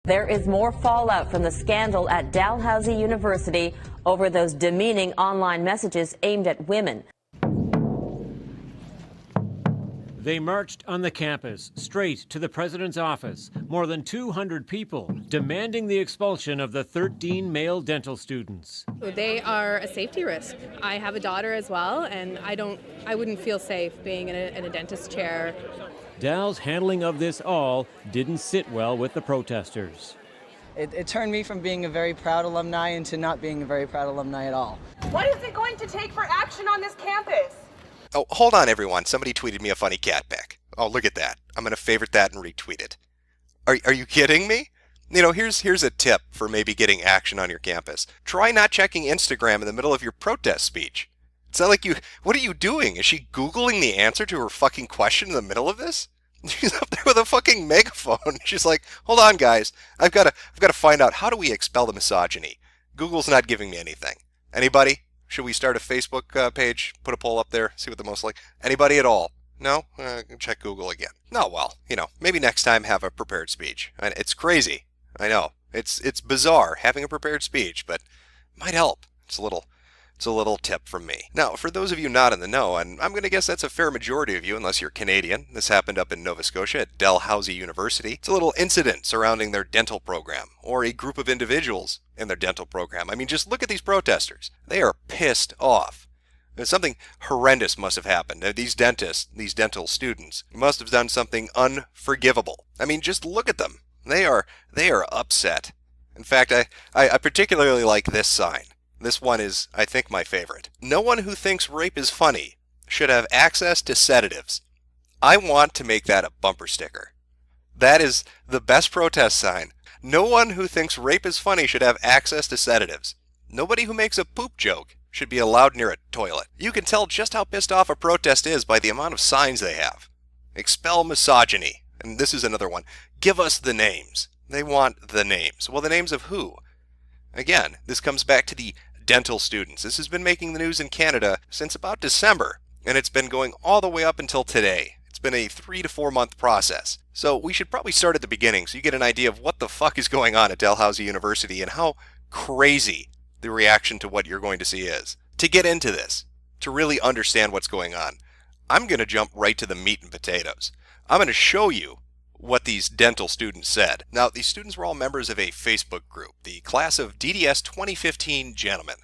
There is more fallout from the scandal at Dalhousie University over those demeaning online messages aimed at women. They marched on the campus, straight to the president's office. More than 200 people demanding the expulsion of the 13 male dental students. They are a safety risk. I have a daughter as well, and I wouldn't feel safe being in a dentist chair. Dal's handling of this all didn't sit well with the protesters. It turned me from being a very proud alumni into not being a very proud alumni at all. What is it going to take for action on this campus? Oh, hold on, everyone. Somebody tweeted me a funny cat pic. Oh, look at that. I'm going to favorite that and retweet it. Are you kidding me? You know, here's a tip for maybe getting action on your campus. Try not checking Instagram in the middle of your protest speech. It's not like what are you doing? Is she Googling the answer to her fucking question in the middle of this? She's up there with a fucking megaphone. She's like, hold on, guys. I've got to find out, how do we expel the misogyny? Google's not giving me anything. Anybody? Should we start a Facebook page, put a poll up there, see what the most like? Anybody at all? No? Check Google again. No, well, maybe next time have a prepared speech. And it's crazy. I know. It's bizarre having a prepared speech, but it might help. It's a little tip from me. Now, for those of you not in the know, and I'm going to guess that's a fair majority of you unless you're Canadian, this happened up in Nova Scotia at Dalhousie University. It's a little incident surrounding their dental program, or a group of individuals in their dental program. I mean, just look at these protesters. They are pissed off. Something horrendous must have happened. These dentists, these dental students, must have done something unforgivable. I mean, just look at them. They are upset. In fact, I particularly like this sign. This one is, I think, my favorite. No one who thinks rape is funny should have access to sedatives. I want to make that a bumper sticker. That is the best protest sign. No one who thinks rape is funny should have access to sedatives. Nobody who makes a poop joke should be allowed near a toilet. You can tell just how pissed off a protest is by the amount of signs they have. Expel misogyny. And this is another one. Give us the names. They want the names. Well, the names of who? Again, this comes back to the dental students. This has been making the news in Canada since about December, and it's been going all the way up until today. It's been a 3 to 4 month process. So we should probably start at the beginning so you get an idea of what the fuck is going on at Dalhousie University and how crazy the reaction to what you're going to see is. To get into this, to really understand what's going on, I'm going to jump right to the meat and potatoes. I'm going to show you what these dental students said. Now, these students were all members of a Facebook group, the class of DDS 2015 gentlemen.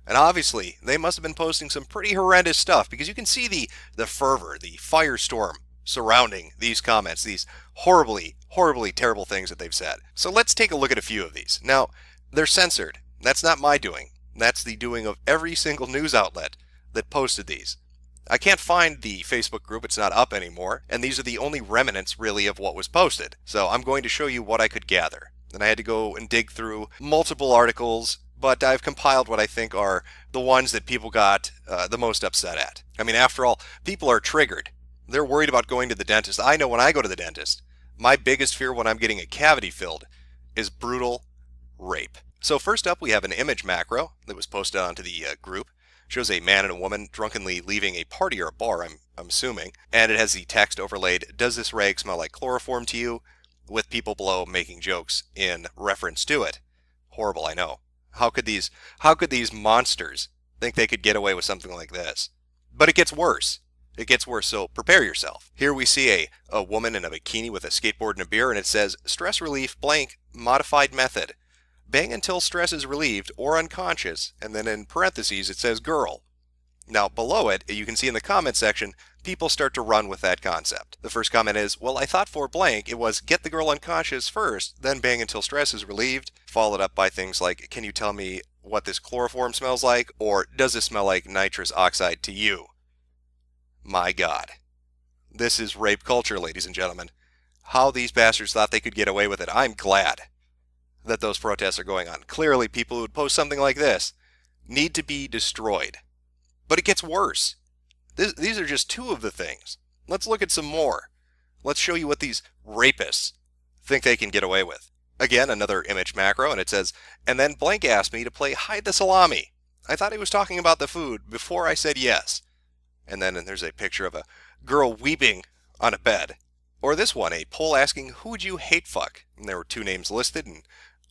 And obviously, they must have been posting some pretty horrendous stuff because you can see the fervor, the firestorm surrounding these comments, these horribly, horribly terrible things that they've said. So let's take a look at a few of these. Now, they're censored. That's not my doing. That's the doing of every single news outlet that posted these. I can't find the Facebook group, it's not up anymore, and these are the only remnants really of what was posted. So I'm going to show you what I could gather. And I had to go and dig through multiple articles, but I've compiled what I think are the ones that people got the most upset at. I mean, after all, people are triggered. They're worried about going to the dentist. I know when I go to the dentist, my biggest fear when I'm getting a cavity filled is brutal rape. So first up, we have an image macro that was posted onto the group. Shows a man and a woman drunkenly leaving a party or a bar, I'm assuming, and it has the text overlaid, "Does this rag smell like chloroform to you?" with people below making jokes in reference to it. Horrible, I know. How could these monsters think they could get away with something like this? But it gets worse. It gets worse, so prepare yourself. Here we see a woman in a bikini with a skateboard and a beer, and it says, "Stress relief blank modified method. Bang until stress is relieved or unconscious," and then in parentheses it says girl. Now below it, you can see in the comment section, people start to run with that concept. The first comment is, "Well, I thought for blank it was get the girl unconscious first, then bang until stress is relieved," followed up by things like, "Can you tell me what this chloroform smells like?" or "Does this smell like nitrous oxide to you?" My God. This is rape culture, ladies and gentlemen. How these bastards thought they could get away with it, I'm glad that those protests are going on. Clearly, people who would post something like this need to be destroyed. But it gets worse. These are just two of the things. Let's look at some more. Let's show you what these rapists think they can get away with. Again, another image macro, and it says, "And then blank asked me to play hide the salami. I thought he was talking about the food before I said yes." And then there's a picture of a girl weeping on a bed. Or this one, a poll asking, who would you hate fuck? And there were 2 names listed, and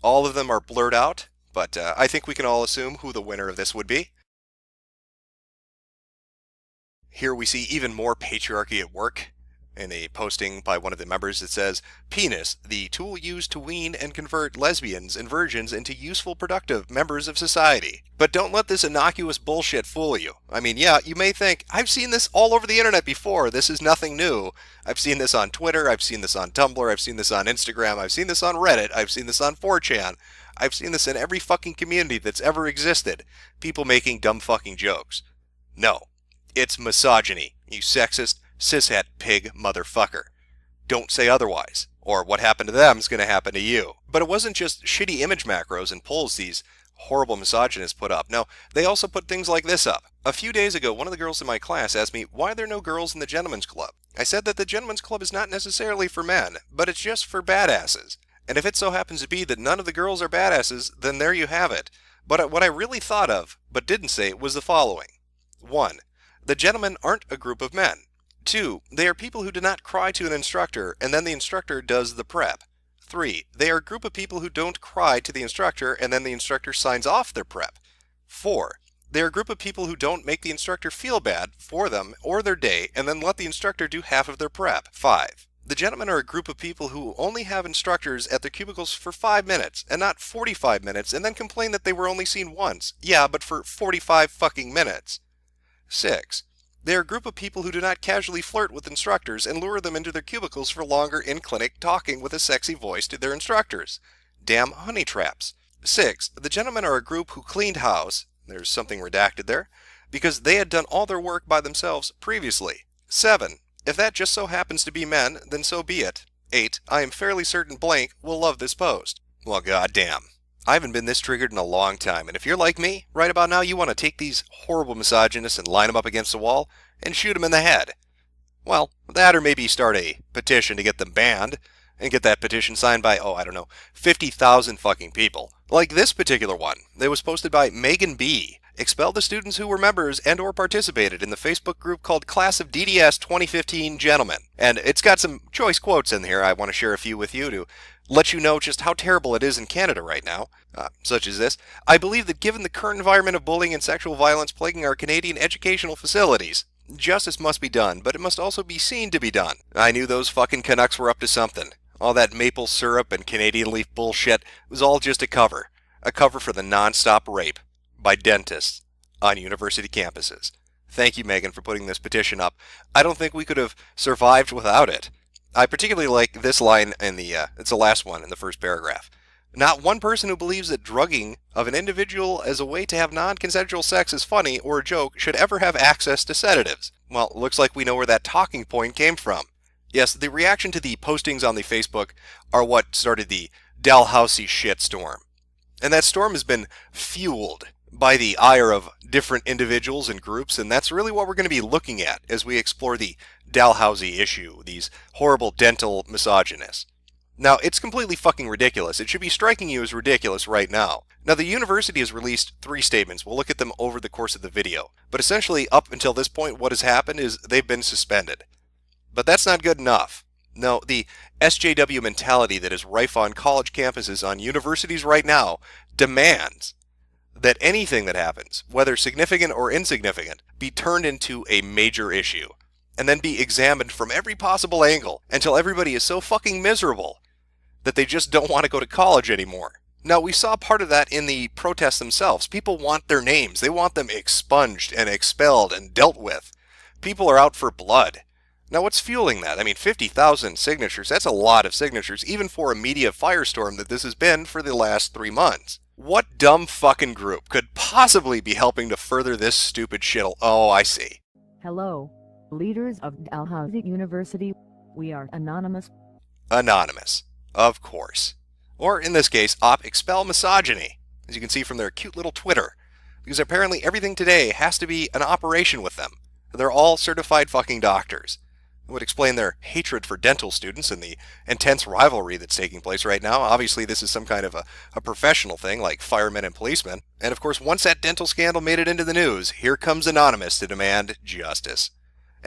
all of them are blurred out, but I think we can all assume who the winner of this would be. Here we see even more patriarchy at work. In a posting by one of the members, it says, "Penis, the tool used to wean and convert lesbians and virgins into useful, productive members of society." But don't let this innocuous bullshit fool you. I mean, yeah, you may think, I've seen this all over the internet before. This is nothing new. I've seen this on Twitter. I've seen this on Tumblr. I've seen this on Instagram. I've seen this on Reddit. I've seen this on 4chan. I've seen this in every fucking community that's ever existed. People making dumb fucking jokes. No. It's misogyny, you sexist, cishet pig motherfucker. Don't say otherwise, or what happened to them is going to happen to you. But it wasn't just shitty image macros and polls these horrible misogynists put up. No, they also put things like this up. A few days ago, one of the girls in my class asked me why there are no girls in the gentleman's club. I said that the gentleman's club is not necessarily for men, but it's just for badasses. And if it so happens to be that none of the girls are badasses, then there you have it. But what I really thought of, but didn't say, was the following. 1. The gentlemen aren't a group of men. 2. They are people who do not cry to an instructor, and then the instructor does the prep. 3. They are a group of people who don't cry to the instructor, and then the instructor signs off their prep. 4. They are a group of people who don't make the instructor feel bad for them or their day, and then let the instructor do half of their prep. 5. The gentlemen are a group of people who only have instructors at their cubicles for 5 minutes, and not 45 minutes, and then complain that they were only seen once. Yeah, but for 45 fucking minutes. 6. They are a group of people who do not casually flirt with instructors and lure them into their cubicles for longer in-clinic talking with a sexy voice to their instructors. Damn honey traps. 6. The gentlemen are a group who cleaned house, there's something redacted there, because they had done all their work by themselves previously. 7. If that just so happens to be men, then so be it. 8. I am fairly certain blank will love this post. Well, goddamn. I haven't been this triggered in a long time, and if you're like me, right about now you want to take these horrible misogynists and line them up against the wall and shoot them in the head. Well, that or maybe start a petition to get them banned, and get that petition signed by, 50,000 fucking people. Like this particular one that was posted by Megan B. Expel the students who were members and or participated in the Facebook group called Class of DDS 2015 Gentlemen. And it's got some choice quotes in here. I want to share a few with you to let you know just how terrible it is in Canada right now, such as this. I believe that given the current environment of bullying and sexual violence plaguing our Canadian educational facilities, justice must be done, but it must also be seen to be done. I knew those fucking Canucks were up to something. All that maple syrup and Canadian leaf bullshit was all just a cover for the non-stop rape by dentists on university campuses. Thank you, Megan, for putting this petition up. I don't think we could have survived without it. I particularly like this line in it's the last one in the first paragraph. Not one person who believes that drugging of an individual as a way to have non-consensual sex is funny or a joke should ever have access to sedatives. Well, looks like we know where that talking point came from. Yes, the reaction to the postings on the Facebook are what started the Dalhousie shitstorm. And that storm has been fueled by the ire of different individuals and groups, and that's really what we're going to be looking at as we explore the Dalhousie issue, these horrible dental misogynists. Now, it's completely fucking ridiculous. It should be striking you as ridiculous right now. Now, the university has released 3 statements. We'll look at them over the course of the video. But essentially, up until this point, what has happened is they've been suspended. But that's not good enough. No, the SJW mentality that is rife on college campuses, on universities right now, demands that anything that happens, whether significant or insignificant, be turned into a major issue, and then be examined from every possible angle until everybody is so fucking miserable that they just don't want to go to college anymore. Now, we saw part of that in the protests themselves. People want their names. They want them expunged and expelled and dealt with. People are out for blood. Now, what's fueling that? I mean, 50,000 signatures, that's a lot of signatures, even for a media firestorm that this has been for the last 3 months. What dumb fucking group could possibly be helping to further this stupid shit? Oh, I see. Hello, leaders of Dalhousie University. We are anonymous. Anonymous, of course. Or, in this case, expel misogyny, as you can see from their cute little Twitter. Because apparently everything today has to be an operation with them. They're all certified fucking doctors. It would explain their hatred for dental students and the intense rivalry that's taking place right now. Obviously, this is some kind of a professional thing, like firemen and policemen. And of course, once that dental scandal made it into the news, here comes Anonymous to demand justice.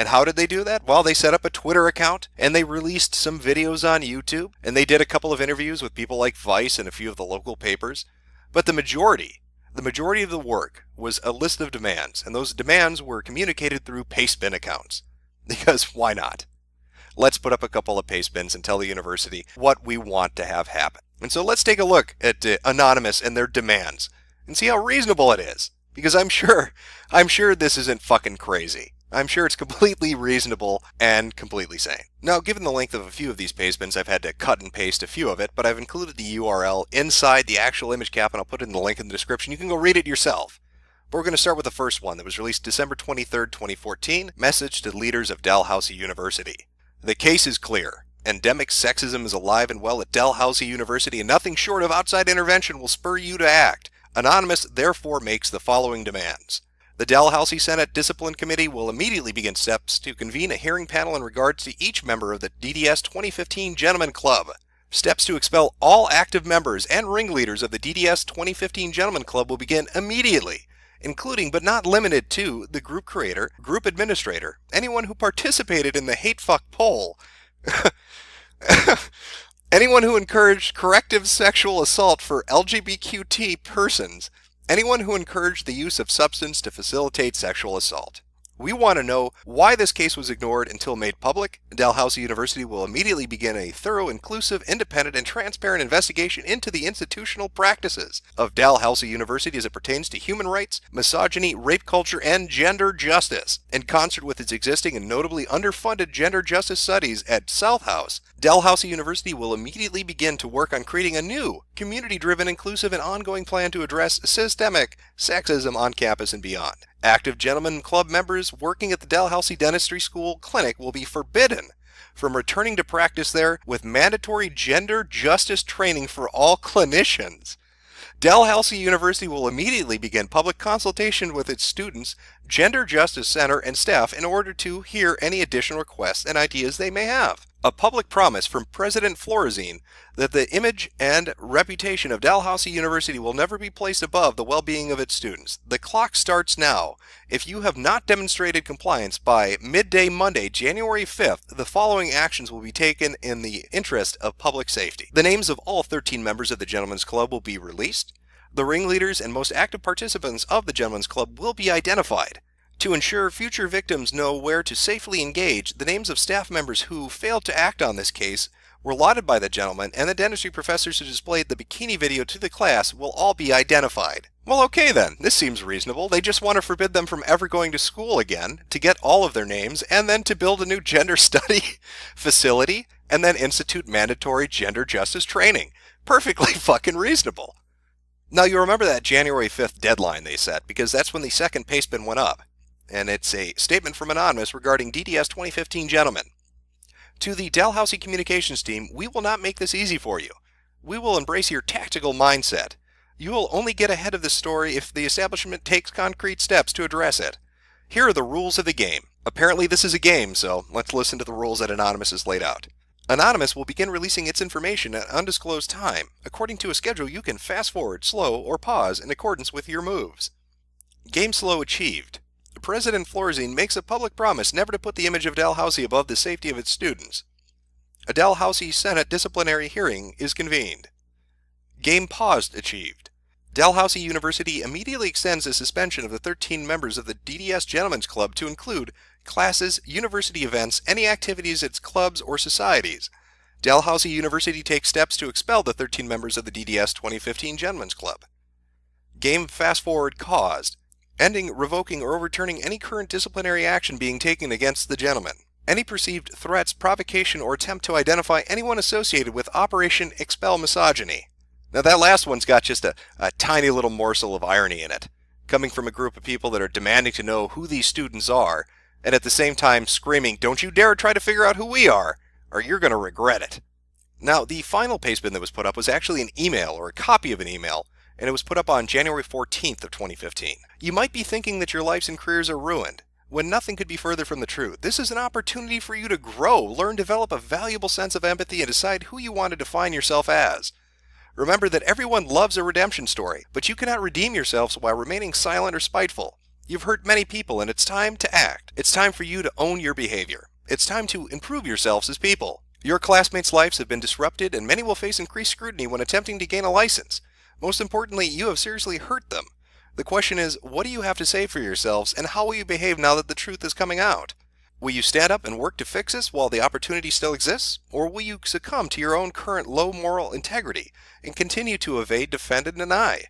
And how did they do that? Well, they set up a Twitter account, and they released some videos on YouTube, and they did a couple of interviews with people like Vice and a few of the local papers. But the majority of the work was a list of demands, and those demands were communicated through pastebin accounts. Because why not? Let's put up a couple of pastebins and tell the university what we want to have happen. And so let's take a look at Anonymous and their demands and see how reasonable it is. Because I'm sure this isn't fucking crazy. I'm sure it's completely reasonable and completely sane. Now, given the length of a few of these pastebins, I've had to cut and paste a few of it, but I've included the URL inside the actual image cap, and I'll put it in the link in the description. You can go read it yourself. But we're going to start with the first one that was released December 23rd, 2014. Message to leaders of Dalhousie University. The case is clear. Endemic sexism is alive and well at Dalhousie University, and nothing short of outside intervention will spur you to act. Anonymous therefore makes the following demands. The Dalhousie Senate Discipline Committee will immediately begin steps to convene a hearing panel in regards to each member of the DDS 2015 Gentlemen Club. Steps to expel all active members and ringleaders of the DDS 2015 Gentlemen Club will begin immediately, including but not limited to the group creator, group administrator, anyone who participated in the hatefuck poll, anyone who encouraged corrective sexual assault for LGBTQ persons, anyone who encouraged the use of substance to facilitate sexual assault. We want to know why this case was ignored until made public. Dalhousie University will immediately begin a thorough, inclusive, independent, and transparent investigation into the institutional practices of Dalhousie University as it pertains to human rights, misogyny, rape culture, and gender justice. In concert with its existing and notably underfunded gender justice studies at South House, Dalhousie University will immediately begin to work on creating a new, community-driven, inclusive, and ongoing plan to address systemic sexism on campus and beyond. Active Gentlemen Club members working at the Dalhousie Dentistry School Clinic will be forbidden from returning to practice there with mandatory gender justice training for all clinicians. Dalhousie University will immediately begin public consultation with its students, Gender Justice Center, and staff in order to hear any additional requests and ideas they may have. A public promise from President Florazine that the image and reputation of Dalhousie University will never be placed above the well-being of its students. The clock starts now. If you have not demonstrated compliance by midday Monday, January 5th, the following actions will be taken in the interest of public safety. The names of all 13 members of the Gentlemen's Club will be released. The ringleaders and most active participants of the Gentlemen's Club will be identified. To ensure future victims know where to safely engage, the names of staff members who failed to act on this case were lauded by the gentlemen, and the dentistry professors who displayed the bikini video to the class will all be identified. Well, okay then, this seems reasonable. They just want to forbid them from ever going to school again, to get all of their names, and then to build a new gender study facility, and then institute mandatory gender justice training. Perfectly fucking reasonable. Now, you remember that January 5th deadline they set, because that's when the second pastebin went up. And it's a statement from Anonymous regarding DDS 2015 Gentlemen. To the Dalhousie Communications team, we will not make this easy for you. We will embrace your tactical mindset. You will only get ahead of this story if the establishment takes concrete steps to address it. Here are the rules of the game. Apparently this is a game, so let's listen to the rules that Anonymous has laid out. Anonymous will begin releasing its information at undisclosed time. According to a schedule, you can fast forward, slow, or pause in accordance with your moves. Game slow achieved. President Florazine makes a public promise never to put the image of Dalhousie above the safety of its students. A Dalhousie Senate disciplinary hearing is convened. Game paused achieved. Dalhousie University immediately extends the suspension of the 13 members of the DDS Gentlemen's Club to include classes, university events, any activities at clubs or societies. Dalhousie University takes steps to expel the 13 members of the DDS 2015 Gentlemen's Club. Game fast forward caused. Ending, revoking, or overturning any current disciplinary action being taken against the gentleman. Any perceived threats, provocation, or attempt to identify anyone associated with Operation Expel Misogyny. Now that last one's got just a tiny little morsel of irony in it, coming from a group of people that are demanding to know who these students are, and at the same time screaming, "Don't you dare try to figure out who we are, or you're going to regret it." Now, the final pastebin that was put up was actually an email, or a copy of an email, and it was put up on January 14th of 2015. You might be thinking that your lives and careers are ruined, when nothing could be further from the truth. This is an opportunity for you to grow, learn, develop a valuable sense of empathy, and decide who you want to define yourself as. Remember that everyone loves a redemption story, but you cannot redeem yourselves while remaining silent or spiteful. You've hurt many people, and it's time to act. It's time for you to own your behavior. It's time to improve yourselves as people. Your classmates' lives have been disrupted, and many will face increased scrutiny when attempting to gain a license. Most importantly, you have seriously hurt them. The question is, what do you have to say for yourselves, and how will you behave now that the truth is coming out? Will you stand up and work to fix this while the opportunity still exists? Or will you succumb to your own current low moral integrity and continue to evade, defend, and deny?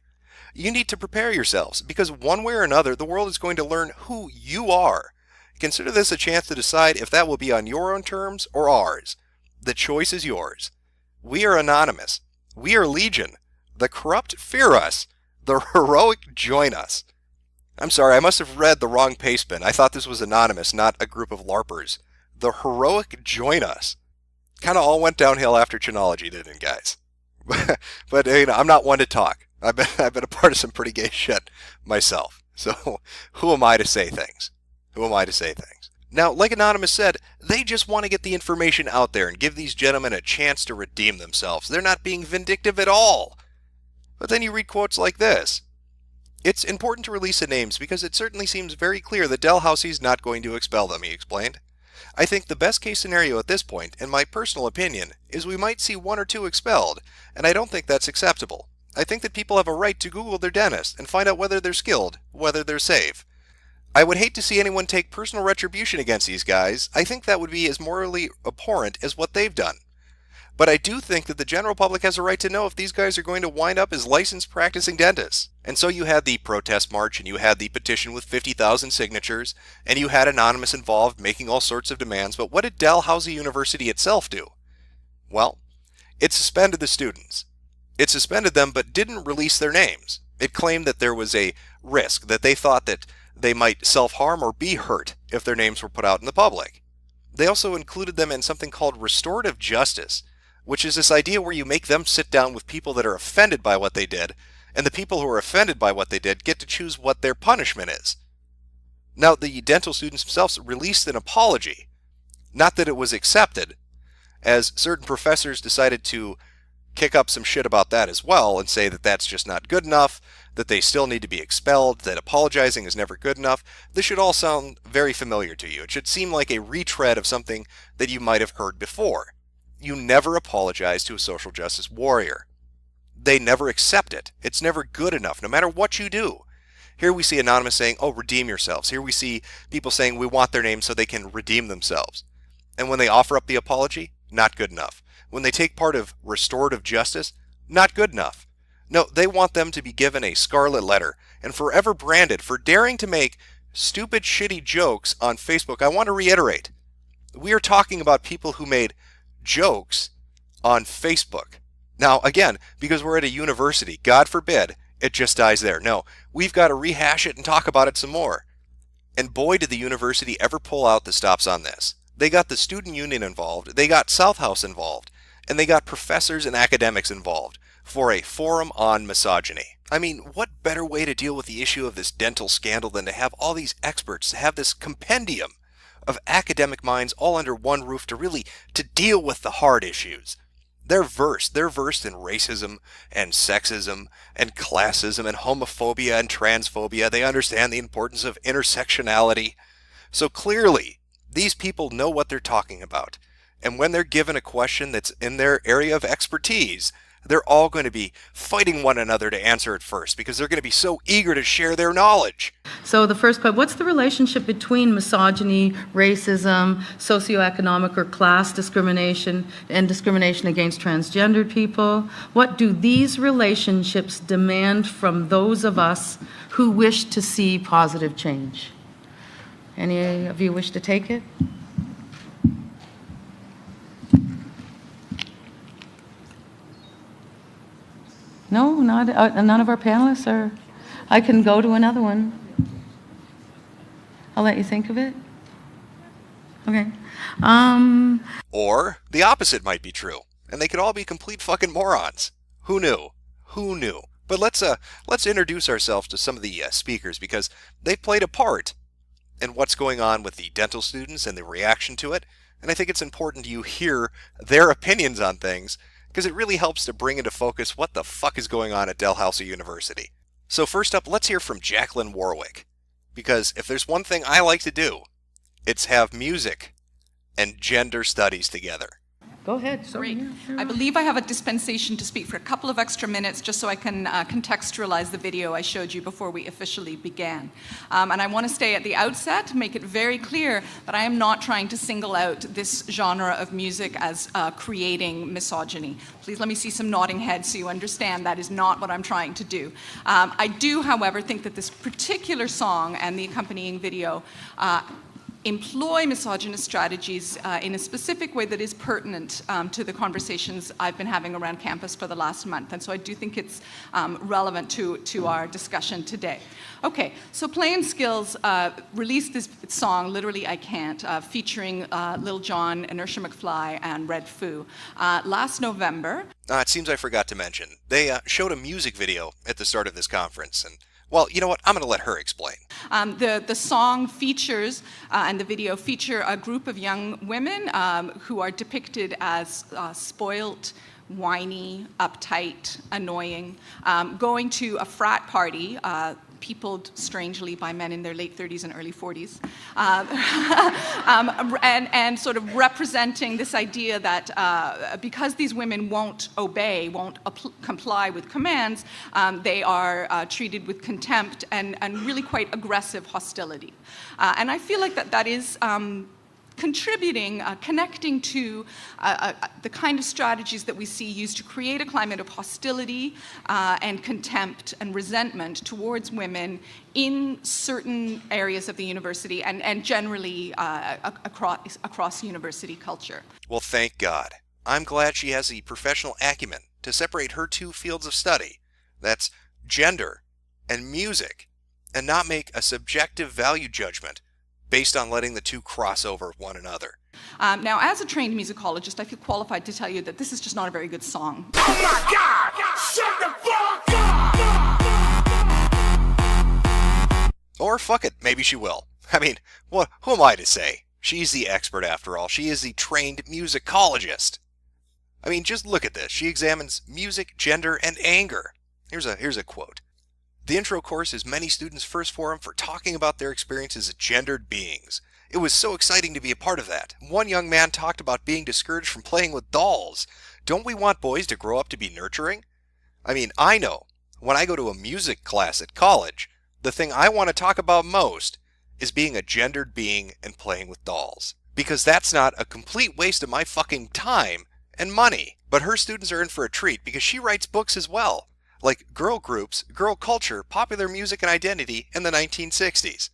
You need to prepare yourselves, because one way or another, the world is going to learn who you are. Consider this a chance to decide if that will be on your own terms or ours. The choice is yours. We are anonymous. We are legion. The corrupt fear us. The heroic join us. I'm sorry, I must have read the wrong pastebin. I thought this was anonymous, not a group of LARPers. The heroic join us. Kind of all went downhill after Chinology, didn't it, guys? But I'm not one to talk. I've been a part of some pretty gay shit myself. So who am I to say things? Who am I to say things? Now, like Anonymous said, they just want to get the information out there and give these gentlemen a chance to redeem themselves. They're not being vindictive at all. But then you read quotes like this. It's important to release the names because it certainly seems very clear that Dalhousie is not going to expel them, he explained. I think the best case scenario at this point, in my personal opinion, is we might see 1 or 2 expelled, and I don't think that's acceptable. I think that people have a right to Google their dentist and find out whether they're skilled, whether they're safe. I would hate to see anyone take personal retribution against these guys. I think that would be as morally abhorrent as what they've done. But I do think that the general public has a right to know if these guys are going to wind up as licensed practicing dentists. And so you had the protest march, and you had the petition with 50,000 signatures, and you had Anonymous involved making all sorts of demands. But what did Dalhousie University itself do? Well, it suspended the students. It suspended them but didn't release their names. It claimed that there was a risk, that they thought that they might self-harm or be hurt if their names were put out in the public. They also included them in something called restorative justice, which is this idea where you make them sit down with people that are offended by what they did, and the people who are offended by what they did get to choose what their punishment is. Now, the dental students themselves released an apology. Not that it was accepted, as certain professors decided to kick up some shit about that as well and say that that's just not good enough, that they still need to be expelled, that apologizing is never good enough. This should all sound very familiar to you. It should seem like a retread of something that you might have heard before. You never apologize to a social justice warrior. They never accept it. It's never good enough, no matter what you do. Here we see Anonymous saying, oh, redeem yourselves. Here we see people saying we want their names so they can redeem themselves. And when they offer up the apology, not good enough. When they take part of restorative justice, not good enough. No, they want them to be given a scarlet letter and forever branded for daring to make stupid, shitty jokes on Facebook. I want to reiterate, we are talking about people who made jokes on Facebook. Now, again, because we're at a university, God forbid, it just dies there. No, we've got to rehash it and talk about it some more. And boy, did the university ever pull out the stops on this. They got the student union involved, they got South House involved, and they got professors and academics involved for a forum on misogyny. I mean, what better way to deal with the issue of this dental scandal than to have all these experts, to have this compendium of academic minds all under one roof to deal with the hard issues. They're versed in racism and sexism and classism and homophobia and transphobia. They understand the importance of intersectionality. So clearly, these people know what they're talking about. And when they're given a question that's in their area of expertise, they're all going to be fighting one another to answer it first because they're going to be so eager to share their knowledge. So the first question, what's the relationship between misogyny, racism, socioeconomic or class discrimination, and discrimination against transgendered people? What do these relationships demand from those of us who wish to see positive change? Any of you wish to take it? No, none of our panelists are. I can go to another one. I'll let you think of it. Okay. Or the opposite might be true, and they could all be complete fucking morons. Who knew? Who knew? But let's introduce ourselves to some of the speakers because they've played a part in what's going on with the dental students and the reaction to it. And I think it's important you hear their opinions on things, because it really helps to bring into focus what the fuck is going on at Dalhousie University. So first up, let's hear from Jacqueline Warwick. because if there's one thing I like to do, it's have music and gender studies together. Go ahead. Great. I believe I have a dispensation to speak for a couple of extra minutes just so I can contextualize the video I showed you before we officially began. And I want to stay at the outset, make it very clear that I am not trying to single out this genre of music as creating misogyny. Please let me see some nodding heads so you understand that is not what I'm trying to do. I do, however, think that this particular song and the accompanying video employ misogynist strategies in a specific way that is pertinent to the conversations I've been having around campus for the last month. And so I do think it's relevant to our discussion today. Okay, so Plain Skills released this song, Literally I Can't, featuring Lil Jon, Inertia McFly, and Red Foo last November. It seems I forgot to mention, they showed a music video at the start of this conference, and well, you know what? I'm going to let her explain. The song features, and the video feature, a group of young women who are depicted as spoilt, whiny, uptight, annoying, going to a frat party, peopled strangely by men in their late 30s and early 40s, and sort of representing this idea that because these women won't obey, won't comply with commands, they are treated with contempt and really quite aggressive hostility. And I feel like that is contributing, connecting to the kind of strategies that we see used to create a climate of hostility and contempt and resentment towards women in certain areas of the university and generally across university culture. Well, thank God. I'm glad she has the professional acumen to separate her two fields of study, that's gender and music, and not make a subjective value judgment based on letting the two cross over one another. Now, as a trained musicologist, I feel qualified to tell you that this is just not a very good song. Oh my God! Shut the fuck up! Or fuck it, maybe she will. I mean, who am I to say? She's the expert after all. She is the trained musicologist. I mean, just look at this. She examines music, gender, and anger. Here's a quote. The intro course is many students' first forum for talking about their experiences as gendered beings. It was so exciting to be a part of that. One young man talked about being discouraged from playing with dolls. Don't we want boys to grow up to be nurturing? I mean, I know, when I go to a music class at college, the thing I want to talk about most is being a gendered being and playing with dolls. Because that's not a complete waste of my fucking time and money. But her students are in for a treat because she writes books as well, like Girl Groups, Girl Culture, Popular Music and Identity in the 1960s.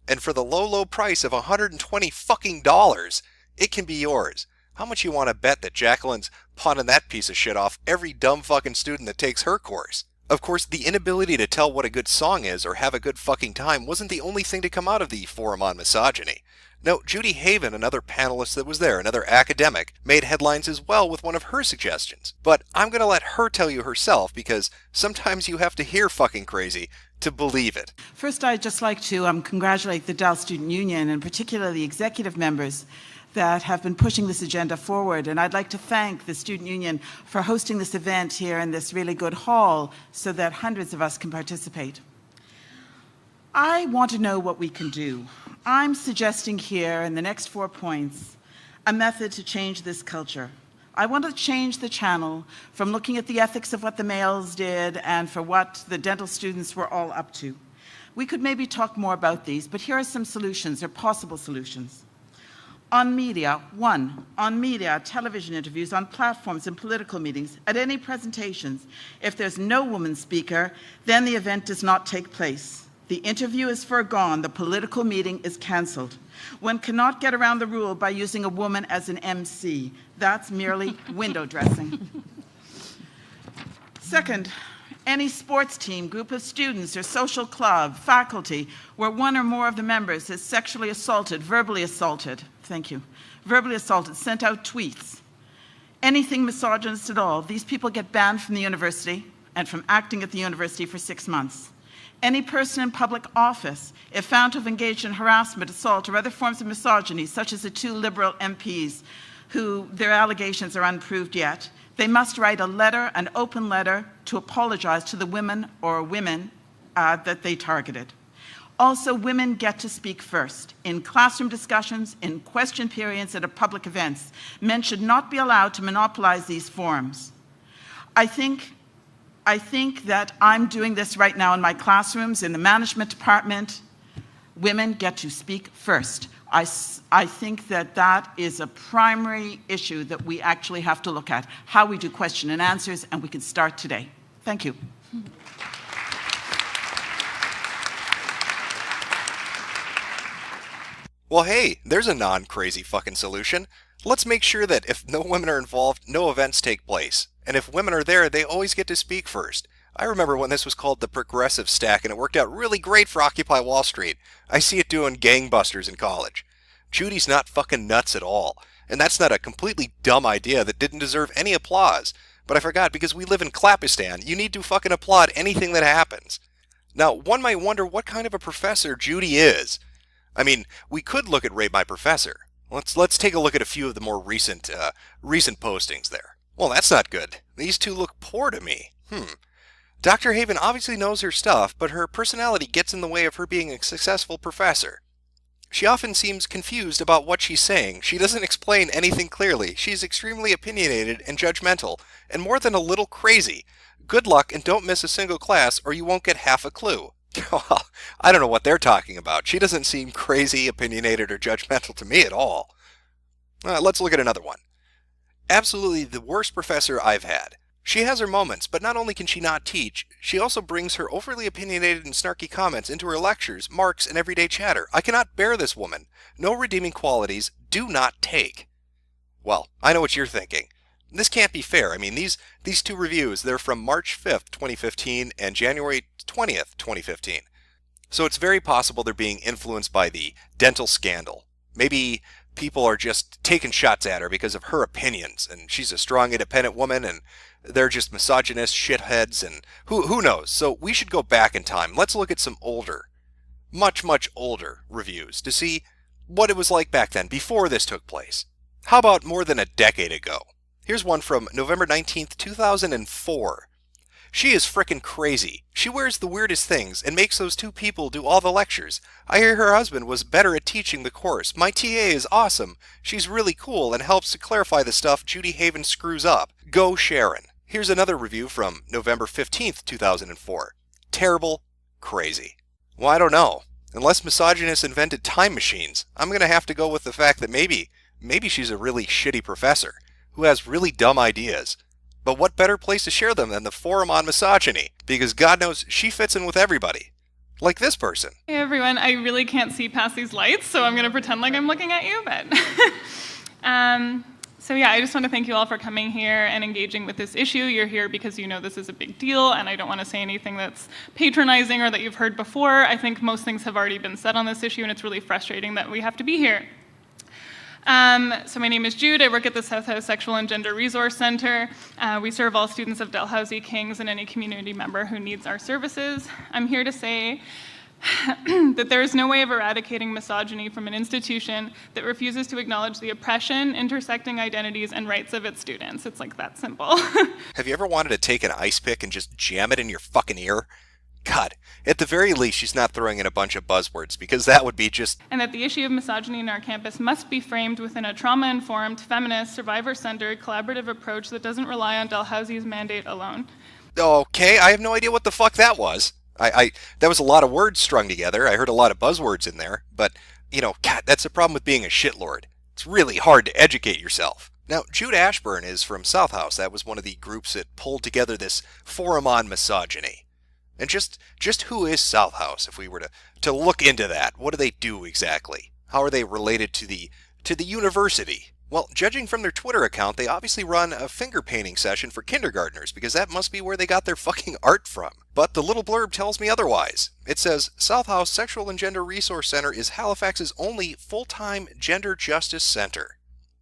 And for the low, low price of $120 fucking dollars, it can be yours. How much you want to bet that Jacqueline's pawning that piece of shit off every dumb fucking student that takes her course? Of course, the inability to tell what a good song is or have a good fucking time wasn't the only thing to come out of the Forum on Misogyny. No, Judy Haven, another panelist that was there, another academic, made headlines as well with one of her suggestions. But I'm going to let her tell you herself because sometimes you have to hear fucking crazy to believe it. First, I'd just like to congratulate the Dal Student Union and particularly the executive members that have been pushing this agenda forward. And I'd like to thank the Student Union for hosting this event here in this really good hall so that hundreds of us can participate. I want to know what we can do. I'm suggesting here in the next 4 points a method to change this culture. I want to change the channel from looking at the ethics of what the males did and for what the dental students were all up to. We could maybe talk more about these, but here are some solutions or possible solutions. On media, on media, television interviews, on platforms and political meetings, at any presentations, if there's no woman speaker, then the event does not take place. The interview is foregone, the political meeting is cancelled. One cannot get around the rule by using a woman as an MC. That's merely window dressing. Second, any sports team, group of students, or social club, faculty, where one or more of the members is sexually assaulted, verbally assaulted, verbally assaulted, sent out tweets, anything misogynist at all, these people get banned from the university and from acting at the university for 6 months. Any person in public office, if found to have engaged in harassment, assault, or other forms of misogyny, such as the 2 Liberal MPs who their allegations are unproved yet, they must write a letter, an open letter, to apologize to the women or women that they targeted. Also, women get to speak first. In classroom discussions, in question periods, and at public events, men should not be allowed to monopolize these forums. I think that I'm doing this right now in my classrooms, in the management department. Women get to speak first. I think that that is a primary issue that we actually have to look at, how we do question and answers, and we can start today. Thank you. Well, hey, there's a non-crazy fucking solution. Let's make sure that if no women are involved, no events take place. And if women are there, they always get to speak first. I remember when this was called the Progressive Stack, and it worked out really great for Occupy Wall Street. I see it doing gangbusters in college. Judy's not fucking nuts at all. And that's not a completely dumb idea that didn't deserve any applause. But I forgot, because we live in Clapistan, you need to fucking applaud anything that happens. Now, one might wonder what kind of a professor Judy is. I mean, we could look at Rate My Professor. Let's take a look at a few of the more recent postings there. Well, that's not good. These two look poor to me. Dr. Haven obviously knows her stuff, but her personality gets in the way of her being a successful professor. She often seems confused about what she's saying. She doesn't explain anything clearly. She's extremely opinionated and judgmental, and more than a little crazy. Good luck and don't miss a single class, or you won't get half a clue. Well, I don't know what they're talking about. She doesn't seem crazy, opinionated, or judgmental to me at all. Let's look at another one. Absolutely the worst professor I've had. She has her moments, but not only can she not teach, she also brings her overly opinionated and snarky comments into her lectures, marks, and everyday chatter. I cannot bear this woman. No redeeming qualities. Do not take. Well, I know what you're thinking. This can't be fair. I mean, these two reviews, they're from March 5th, 2015 and January 20th, 2015. So it's very possible they're being influenced by the dental scandal. Maybe people are just taking shots at her because of her opinions, and she's a strong, independent woman, and they're just misogynist shitheads, and who knows. So we should go back in time. Let's look at some older, much older reviews to see what it was like back then, before this took place. How about more than a decade ago? Here's one from November 19th, 2004. She is frickin' crazy. She wears the weirdest things and makes those two people do all the lectures. I hear her husband was better at teaching the course. My TA is awesome. She's really cool and helps to clarify the stuff Judy Haven screws up. Go Sharon. Here's another review from November 15th, 2004. Terrible, crazy. Well, I don't know. Unless misogynists invented time machines, I'm going to have to go with the fact that maybe she's a really shitty professor who has really dumb ideas. But what better place to share them than the forum on misogyny? Because God knows she fits in with everybody. Like this person. Hey everyone, I really can't see past these lights, so I'm going to pretend like I'm looking at you, but... So yeah, I just want to thank you all for coming here and engaging with this issue. You're here because you know this is a big deal, and I don't want to say anything that's patronizing or that you've heard before. I think most things have already been said on this issue, and it's really frustrating that we have to be here. So my name is Jude. I work at the South House Sexual and Gender Resource Center. We serve all students of Dalhousie, Kings, and any community member who needs our services. I'm here to say that there is no way of eradicating misogyny from an institution that refuses to acknowledge the oppression, intersecting identities, and rights of its students. It's like that simple. Have you ever wanted to take an ice pick and just jam it in your fucking ear? God, at the very least, she's not throwing in a bunch of buzzwords, because that would be just... And that the issue of misogyny in our campus must be framed within a trauma-informed, feminist, survivor-centered, collaborative approach that doesn't rely on Dalhousie's mandate alone. Okay, I have no idea what the fuck that was. That was a lot of words strung together. I heard a lot of buzzwords in there, but, you know, God, that's the problem with being a shitlord. It's really hard to educate yourself. Now, Jude Ashburn is from South House. That was one of the groups that pulled together this forum on misogyny. And just who is South House, if we were to look into that? What do they do exactly? How are they related to the university? Well, judging from their Twitter account, they obviously run a finger painting session for kindergartners, because that must be where they got their fucking art from. But the little blurb tells me otherwise. It says, South House Sexual and Gender Resource Center is Halifax's only full-time gender justice center.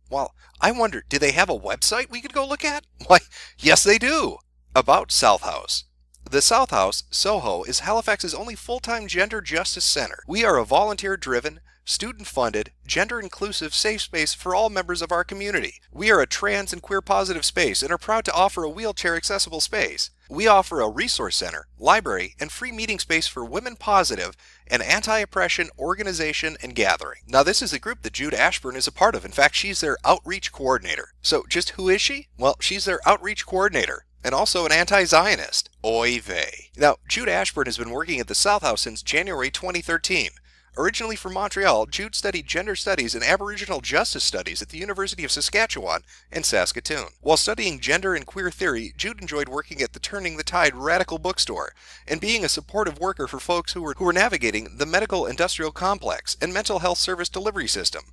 Well, I wonder, do they have a website we could go look at? Why, yes they do! About South House. The South House, Soho, is Halifax's only full-time gender justice center. We are a volunteer-driven, student-funded, gender-inclusive safe space for all members of our community. We are a trans and queer-positive space and are proud to offer a wheelchair-accessible space. We offer a resource center, library, and free meeting space for women positive and anti-oppression organization and gathering. Now, this is a group that Jude Ashburn is a part of. In fact, she's their outreach coordinator. So just who is she? Well, she's their outreach coordinator and also an anti-Zionist. Oy vey. Now, Jude Ashburn has been working at the South House since January 2013. Originally from Montreal, Jude studied gender studies and Aboriginal justice studies at the University of Saskatchewan and Saskatoon. While studying gender and queer theory, Jude enjoyed working at the Turning the Tide Radical Bookstore and being a supportive worker for folks who were navigating the medical industrial complex and mental health service delivery system.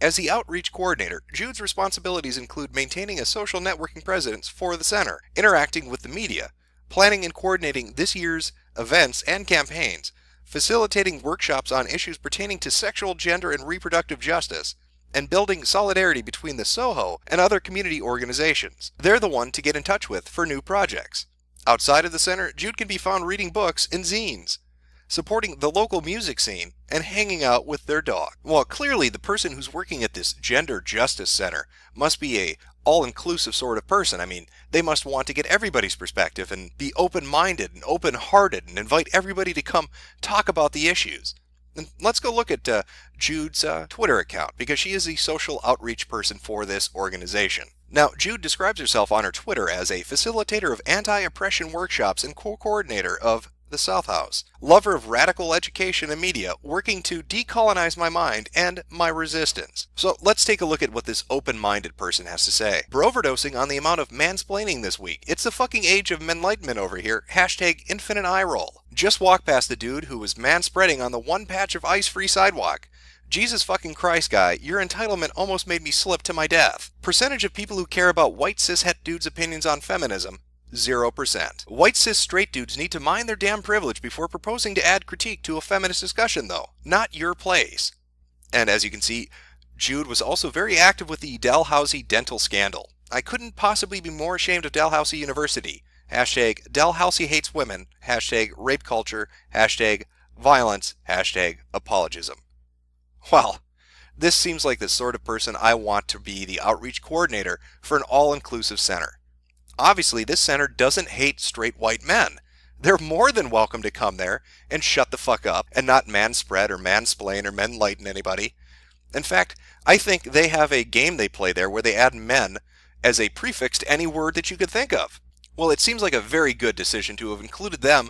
As the outreach coordinator, Jude's responsibilities include maintaining a social networking presence for the center, interacting with the media, planning and coordinating this year's events and campaigns, facilitating workshops on issues pertaining to sexual, gender, and reproductive justice, and building solidarity between the Soho and other community organizations. They're the one to get in touch with for new projects. Outside of the center, Jude can be found reading books and zines, supporting the local music scene, and hanging out with their dog. Well, clearly the person who's working at this gender justice center must be a all-inclusive sort of person. I mean, they must want to get everybody's perspective and be open-minded and open-hearted and invite everybody to come talk about the issues. And let's go look at Jude's Twitter account, because she is the social outreach person for this organization. Now, Jude describes herself on her Twitter as a facilitator of anti-oppression workshops and co-coordinator of the South House, lover of radical education and media, working to decolonize my mind and my resistance. So let's take a look at what this open-minded person has to say. We're overdosing on the amount of mansplaining this week. It's the fucking age of menlightenment over here. Hashtag infinite eye roll. Just walk past the dude who was manspreading on the one patch of ice-free sidewalk. Jesus fucking Christ, guy, your entitlement almost made me slip to my death. Percentage of people who care about white cishet dudes' opinions on feminism, 0%. White cis straight dudes need to mind their damn privilege before proposing to add critique to a feminist discussion, though. Not your place. And as you can see, Jude was also very active with the Dalhousie dental scandal. I couldn't possibly be more ashamed of Dalhousie University. Hashtag Dalhousie hates women. Hashtag rape culture. Hashtag violence. Hashtag apologism. Well, this seems like the sort of person I want to be the outreach coordinator for an all-inclusive center. Obviously, this center doesn't hate straight white men. They're more than welcome to come there and shut the fuck up and not manspread or mansplain or menlighten anybody. In fact, I think they have a game they play there where they add men as a prefix to any word that you could think of. Well, it seems like a very good decision to have included them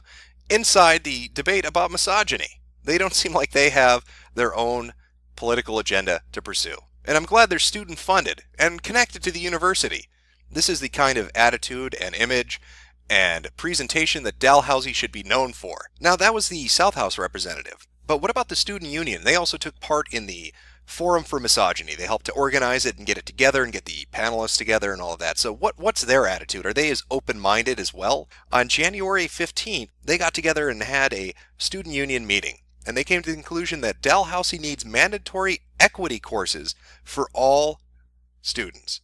inside the debate about misogyny. They don't seem like they have their own political agenda to pursue. And I'm glad they're student funded and connected to the university. This is the kind of attitude and image and presentation that Dalhousie should be known for. Now, that was the South House representative. But what about the student union? They also took part in the Forum for Misogyny. They helped to organize it and get it together and get the panelists together and all of that. So what's their attitude? Are they as open-minded as well? On January 15th, they got together and had a student union meeting. And they came to the conclusion that Dalhousie needs mandatory equity courses for all students.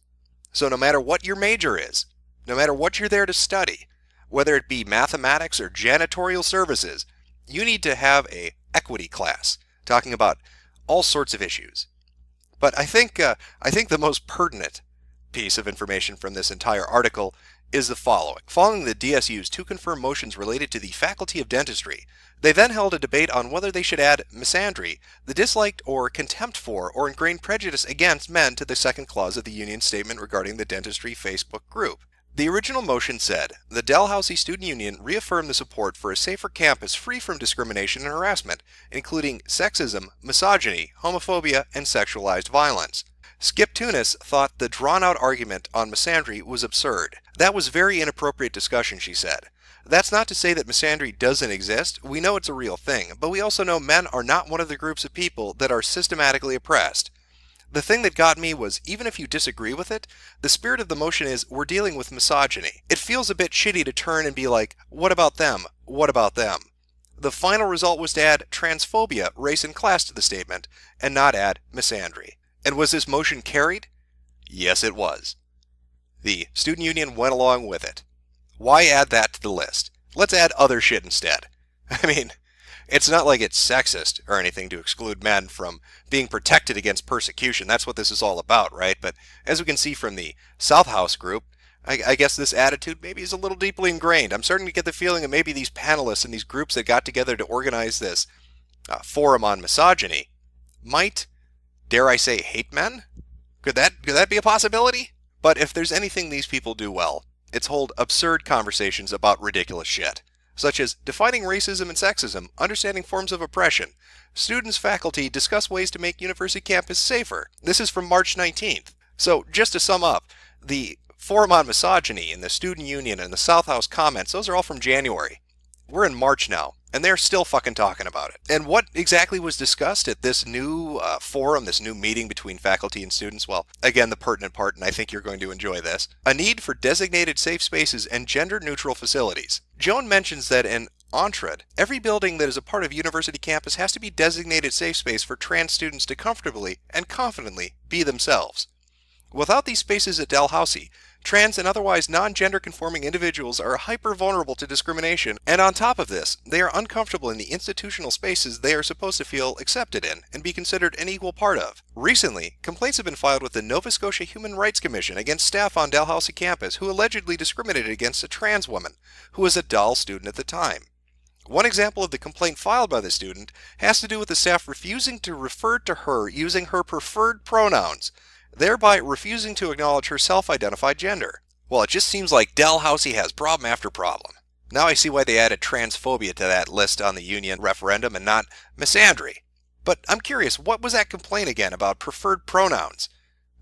So no matter what your major is, no matter what you're there to study, whether it be mathematics or janitorial services, you need to have a equity class talking about all sorts of issues. But I think the most pertinent piece of information from this entire article is the following. Following the DSU's two confirmed motions related to the Faculty of Dentistry, they then held a debate on whether they should add misandry, the disliked or contempt for or ingrained prejudice against men, to the second clause of the union statement regarding the dentistry Facebook group. The original motion said, the Dalhousie Student Union reaffirmed the support for a safer campus free from discrimination and harassment, including sexism, misogyny, homophobia, and sexualized violence. Skip Tunis thought the drawn-out argument on misandry was absurd. That was very inappropriate discussion, she said. That's not to say that misandry doesn't exist. We know it's a real thing, but we also know men are not one of the groups of people that are systematically oppressed. The thing that got me was, even if you disagree with it, the spirit of the motion is we're dealing with misogyny. It feels a bit shitty to turn and be like, what about them? What about them? The final result was to add transphobia, race, and class to the statement, and not add misandry. And was this motion carried? Yes, it was. The student union went along with it. Why add that to the list? Let's add other shit instead. I mean, it's not like it's sexist or anything to exclude men from being protected against persecution. That's what this is all about, right? But as we can see from the South House group, I guess this attitude maybe is a little deeply ingrained. I'm starting to get the feeling that maybe these panelists and these groups that got together to organize this forum on misogyny might, dare I say, hate men? Could that be a possibility? But if there's anything these people do well, it's hold absurd conversations about ridiculous shit, such as defining racism and sexism, understanding forms of oppression. Students, faculty discuss ways to make university campus safer. This is from March 19th. So just to sum up, the Forum on Misogyny and the Student Union and the South House comments, those are all from January. We're in March now, and they're still fucking talking about it. And what exactly was discussed at this new forum, this new meeting between faculty and students? Well, again, the pertinent part, and I think you're going to enjoy this. A need for designated safe spaces and gender-neutral facilities. Joan mentions that in Ontrad, every building that is a part of university campus has to be designated safe space for trans students to comfortably and confidently be themselves. Without these spaces at Dalhousie, trans and otherwise non-gender conforming individuals are hyper-vulnerable to discrimination, and on top of this, they are uncomfortable in the institutional spaces they are supposed to feel accepted in and be considered an equal part of. Recently, complaints have been filed with the Nova Scotia Human Rights Commission against staff on Dalhousie campus who allegedly discriminated against a trans woman who was a DAL student at the time. One example of the complaint filed by the student has to do with the staff refusing to refer to her using her preferred pronouns, thereby refusing to acknowledge her self-identified gender. Well, it just seems like Dalhousie has problem after problem. Now I see why they added transphobia to that list on the union referendum and not misandry. But I'm curious, what was that complaint again about preferred pronouns?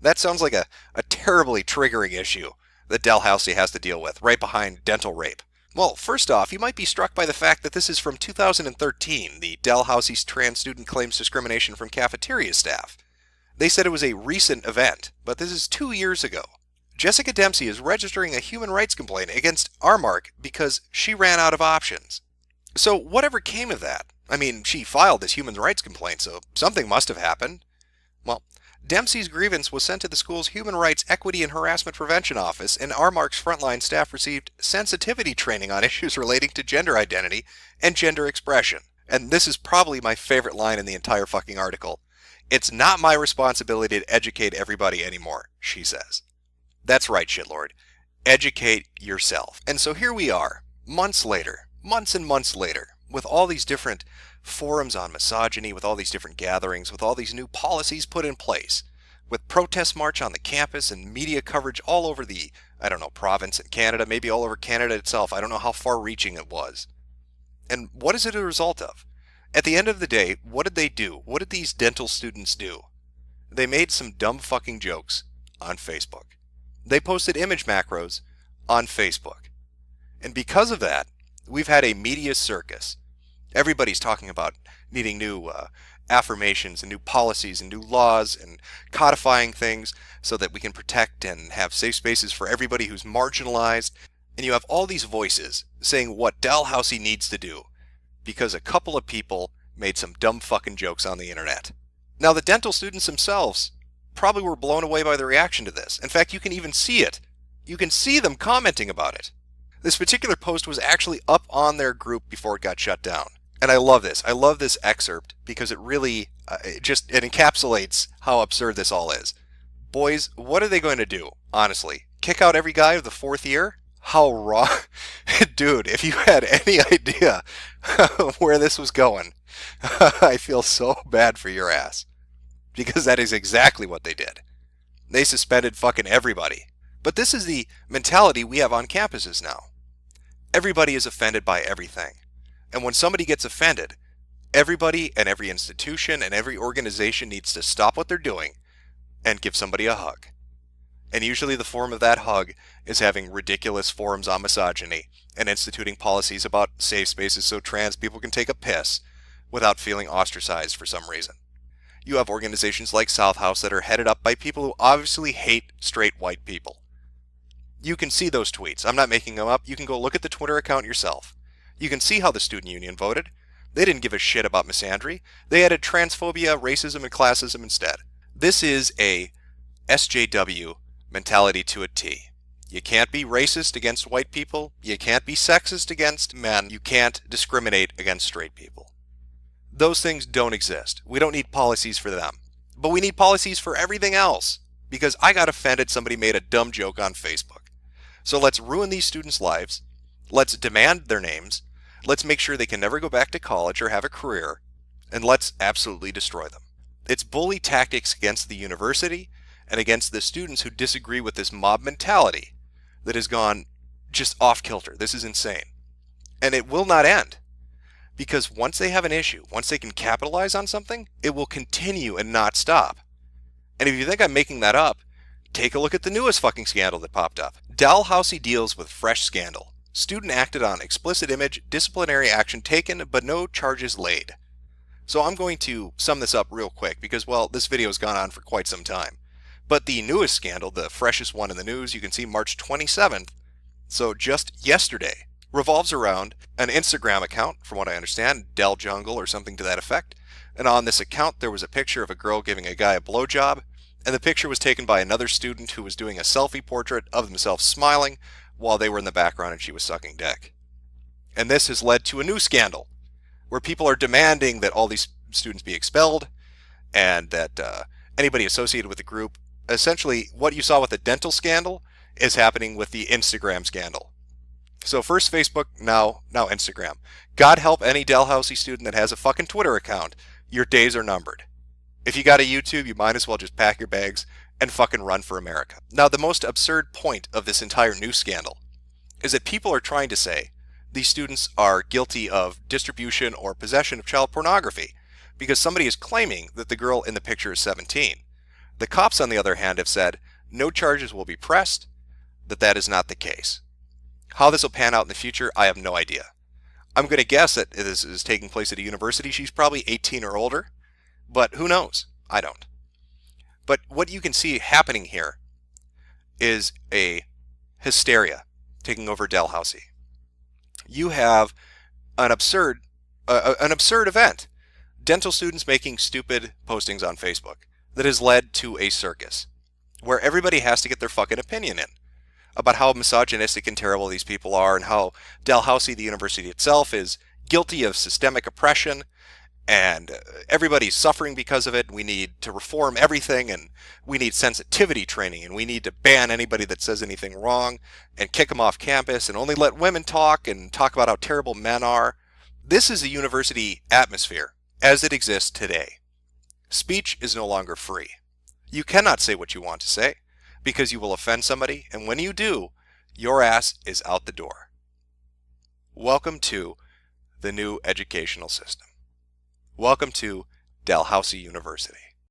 That sounds like a terribly triggering issue that Dalhousie has to deal with, right behind dental rape. Well, first off, you might be struck by the fact that this is from 2013, the Dalhousie's trans student claims discrimination from cafeteria staff. They said it was a recent event, but this is 2 years ago. Jessica Dempsey is registering a human rights complaint against Armark because she ran out of options. So whatever came of that? I mean, she filed this human rights complaint, so something must have happened. Well, Dempsey's grievance was sent to the school's Human Rights Equity and Harassment Prevention Office, and Armark's frontline staff received sensitivity training on issues relating to gender identity and gender expression. And this is probably my favorite line in the entire fucking article. "It's not my responsibility to educate everybody anymore," she says. That's right, shitlord. Educate yourself. And so here we are, months later, months and months later, with all these different forums on misogyny, with all these different gatherings, with all these new policies put in place, with protest march on the campus and media coverage all over the, province in Canada, maybe all over Canada itself. I don't know how far-reaching it was. And what is it a result of? At the end of the day, what did they do? What did these dental students do? They made some dumb fucking jokes on Facebook. They posted image macros on Facebook. And because of that, we've had a media circus. Everybody's talking about needing new affirmations and new policies and new laws and codifying things so that we can protect and have safe spaces for everybody who's marginalized. And you have all these voices saying what Dalhousie needs to do because a couple of people made some dumb fucking jokes on the internet. Now, the dental students themselves probably were blown away by the reaction to this. In fact, you can even see it. You can see them commenting about it. This particular post was actually up on their group before it got shut down. And I love this. I love this excerpt because it really, it encapsulates how absurd this all is. Boys, what are they going to do, honestly? Kick out every guy of the fourth year? How wrong. Dude, if you had any idea where this was going, I feel so bad for your ass. Because that is exactly what they did. They suspended fucking everybody. But this is the mentality we have on campuses now. Everybody is offended by everything. And when somebody gets offended, everybody and every institution and every organization needs to stop what they're doing and give somebody a hug. And usually the form of that hug is having ridiculous forums on misogyny and instituting policies about safe spaces so trans people can take a piss without feeling ostracized for some reason. You have organizations like South House that are headed up by people who obviously hate straight white people. You can see those tweets. I'm not making them up. You can go look at the Twitter account yourself. You can see how the student union voted. They didn't give a shit about misandry. They added transphobia, racism, and classism instead. This is a SJW mentality to a T. You can't be racist against white people. You can't be sexist against men. You can't discriminate against straight people. Those things don't exist. We don't need policies for them. But we need policies for everything else. Because I got offended somebody made a dumb joke on Facebook. So let's ruin these students' lives. Let's demand their names. Let's make sure they can never go back to college or have a career. And let's absolutely destroy them. It's bully tactics against the university and against the students who disagree with this mob mentality that has gone just off kilter. This is insane. And it will not end. Because once they have an issue, once they can capitalize on something, it will continue and not stop. And if you think I'm making that up, take a look at the newest fucking scandal that popped up. Dalhousie deals with fresh scandal. Student acted on explicit image, disciplinary action taken, but no charges laid. So I'm going to sum this up real quick because, well, this video has gone on for quite some time. But the newest scandal, the freshest one in the news, you can see March 27th, so just yesterday, revolves around an Instagram account, from what I understand, Del Jungle or something to that effect. And on this account, there was a picture of a girl giving a guy a blowjob, and the picture was taken by another student who was doing a selfie portrait of themselves smiling while they were in the background and she was sucking dick. And this has led to a new scandal, where people are demanding that all these students be expelled, and that anybody associated with the group, essentially what you saw with the dental scandal is happening with the Instagram scandal. So first Facebook, now Instagram. God help any Dalhousie student that has a fucking Twitter account. Your days are numbered. If you got a YouTube, you might as well just pack your bags and fucking run for America. Now, the most absurd point of this entire news scandal is that people are trying to say these students are guilty of distribution or possession of child pornography because somebody is claiming that the girl in the picture is 17. The cops, on the other hand, have said no charges will be pressed, that is not the case. How this will pan out in the future, I have no idea. I'm going to guess that this is taking place at a university. She's probably 18 or older, but who knows? I don't. But what you can see happening here is a hysteria taking over Dalhousie. You have an absurd event. Dental students making stupid postings on Facebook that has led to a circus where everybody has to get their fucking opinion in about how misogynistic and terrible these people are, and how Dalhousie, the university itself, is guilty of systemic oppression, and everybody's suffering because of it. We need to reform everything, and we need sensitivity training, and we need to ban anybody that says anything wrong, and kick them off campus, and only let women talk, and talk about how terrible men are. This is the university atmosphere as it exists today. Speech is no longer free. You cannot say what you want to say, because you will offend somebody, and when you do, your ass is out the door. Welcome to the new educational system. Welcome to Dalhousie University.